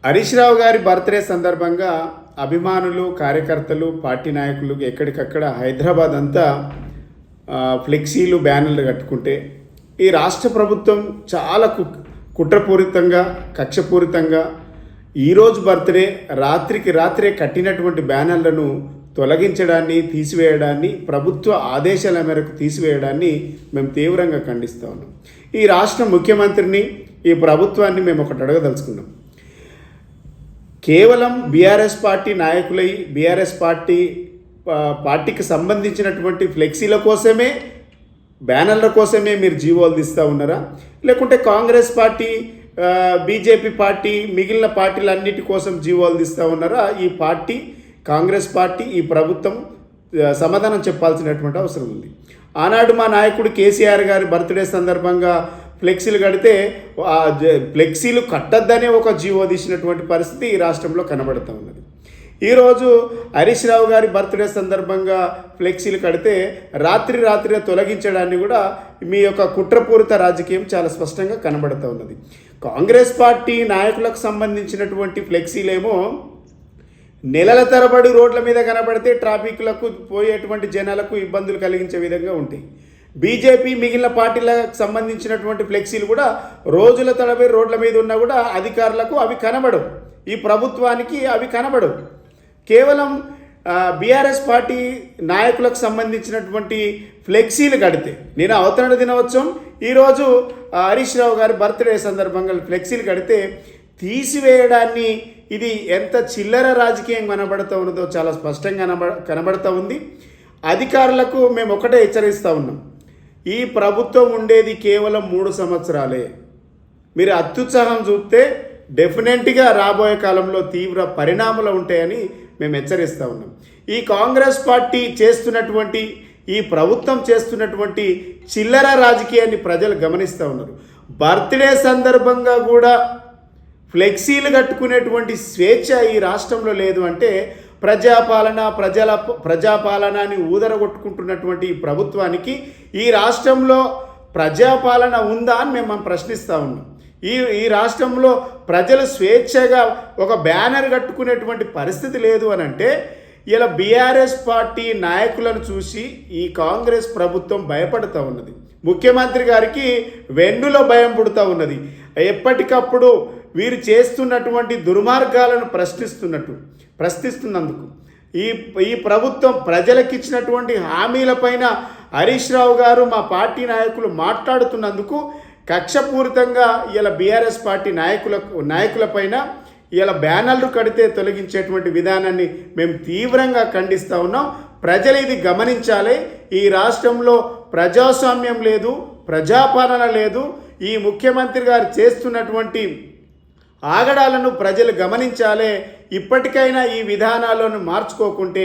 హరీష్ రావు గారి బర్త్డే సందర్భంగా అభిమానులు, కార్యకర్తలు, పార్టీ నాయకులు ఎక్కడికక్కడ హైదరాబాద్ అంతా ఫ్లెక్సీలు, బ్యానర్లు కట్టుకుంటే ఈ రాష్ట్ర ప్రభుత్వం చాలా కుట్రపూరితంగా, కక్షపూరితంగా ఈరోజు బర్త్డే రాత్రికి రాత్రే కట్టినటువంటి బ్యానర్లను తొలగించడాన్ని, తీసివేయడాన్ని, ప్రభుత్వ ఆదేశాల మేరకు తీసివేయడాన్ని మేము తీవ్రంగా ఖండిస్తూ ఉన్నాం. ఈ రాష్ట్ర ముఖ్యమంత్రిని, ఈ ప్రభుత్వాన్ని మేము ఒకటి అడగదలుచుకున్నాం. కేవలం బీఆర్ఎస్ పార్టీ నాయకులై బీఆర్ఎస్ పార్టీకి సంబంధించినటువంటి ఫ్లెక్సీల కోసమే, బ్యానర్ల కోసమే మీరు జీవోలు తీస్తూ ఉన్నారా? లేకుంటే కాంగ్రెస్ పార్టీ, బీజేపీ పార్టీ, మిగిలిన పార్టీలన్నిటి కోసం జీవోలు తీస్తూ ఉన్నారా? ఈ పార్టీ, కాంగ్రెస్ పార్టీ, ఈ ప్రభుత్వం సమాధానం చెప్పాల్సినటువంటి అవసరం ఉంది. ఆనాడు మా నాయకుడు కేసీఆర్ గారి బర్త్డే సందర్భంగా ఫ్లెక్సీలు కడితే ఫ్లెక్సీలు కట్టద్దనే ఒక జీవో తీసినటువంటి పరిస్థితి ఈ రాష్ట్రంలో కనబడుతూ ఉన్నది. ఈరోజు హరీష్ రావు గారి బర్త్డే సందర్భంగా ఫ్లెక్సీలు కడితే రాత్రి తొలగించడాన్ని కూడా మీ యొక్క కుట్రపూరిత రాజకీయం చాలా స్పష్టంగా కనబడుతూ ఉన్నది. కాంగ్రెస్ పార్టీ నాయకులకు సంబంధించినటువంటి ఫ్లెక్సీలేమో నెలల తరబడి రోడ్ల మీద కనబడితే ట్రాఫిక్లకు పోయేటువంటి జనాలకు ఇబ్బందులు కలిగించే విధంగా ఉంటాయి. బీజేపీ, మిగిలిన పార్టీలకు సంబంధించినటువంటి ఫ్లెక్సీలు కూడా రోజుల తరబడి రోడ్ల మీద ఉన్నా కూడా అధికారులకు అవి కనబడవు, ఈ ప్రభుత్వానికి అవి కనబడవు. కేవలం బీఆర్ఎస్ పార్టీ నాయకులకు సంబంధించినటువంటి ఫ్లెక్సీలు కడితే, నేను అవతరణ దినోత్సవం ఈరోజు హరీష్ రావు గారి బర్త్డే సందర్భంగా ఫ్లెక్సీలు కడితే తీసివేయడాన్ని, ఇది ఎంత చిల్లర రాజకీయం కనబడుతూ ఉన్నదో చాలా స్పష్టంగా కనబడుతూ ఉంది. అధికారులకు మేము ఒకటే హెచ్చరిస్తూ ఉన్నాం. ఈ ప్రభుత్వం ఉండేది కేవలం 3 సంవత్సరాలే. మీరు అత్యుత్సాహం చూస్తే డెఫినెట్గా రాబోయే కాలంలో తీవ్ర పరిణామాలు ఉంటాయని మేము హెచ్చరిస్తూ ఉన్నాం. ఈ కాంగ్రెస్ పార్టీ చేస్తున్నటువంటి, ఈ ప్రభుత్వం చేస్తున్నటువంటి చిల్లర రాజకీయాన్ని ప్రజలు గమనిస్తూ ఉన్నారు. బర్త్డే సందర్భంగా కూడా ఫ్లెక్సీలు కట్టుకునేటువంటి స్వేచ్ఛ ఈ రాష్ట్రంలో లేదు అంటే ప్రజాపాలన అని ఊదరగొట్టుకుంటున్నటువంటి ఈ ప్రభుత్వానికి ఈ రాష్ట్రంలో ప్రజాపాలన ఉందా అని మేము ప్రశ్నిస్తూ ఉన్నాం. ఈ రాష్ట్రంలో ప్రజలు స్వేచ్ఛగా ఒక బ్యానర్ కట్టుకునేటువంటి పరిస్థితి లేదు అని అంటే ఇలా బీఆర్ఎస్ పార్టీ నాయకులను చూసి ఈ కాంగ్రెస్ ప్రభుత్వం భయపడుతూ ఉన్నది. ముఖ్యమంత్రి గారికి వెన్నులో భయం పుడుతూ ఉన్నది. ఎప్పటికప్పుడు వీరు చేస్తున్నటువంటి దుర్మార్గాలను ప్రశ్నిస్తున్నందుకు ఈ ప్రభుత్వం ప్రజలకిచ్చినటువంటి హామీలపైన హరీష్ రావు గారు, మా పార్టీ నాయకులు మాట్లాడుతున్నందుకు కక్షపూరితంగా ఇలా బీఆర్ఎస్ పార్టీ నాయకులపైన ఇలా బ్యానర్లు కడితే తొలగించేటువంటి విధానాన్ని మేము తీవ్రంగా ఖండిస్తూ ఉన్నాం. ప్రజలు ఇది గమనించాలి. ఈ రాష్ట్రంలో ప్రజాస్వామ్యం లేదు, ప్రజాపాలన లేదు. ఈ ముఖ్యమంత్రి గారు చేస్తున్నటువంటి ఆగడాలను ప్రజలు గమనించాలి. ఇప్పటికైనా ఈ విధానాలను మార్చుకోకుంటే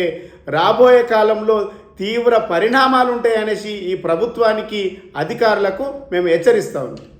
రాబోయే కాలంలో తీవ్ర పరిణామాలు ఉంటాయనేసి ఈ ప్రభుత్వానికి, అధికారులకు మేము హెచ్చరిస్తా ఉన్నాం.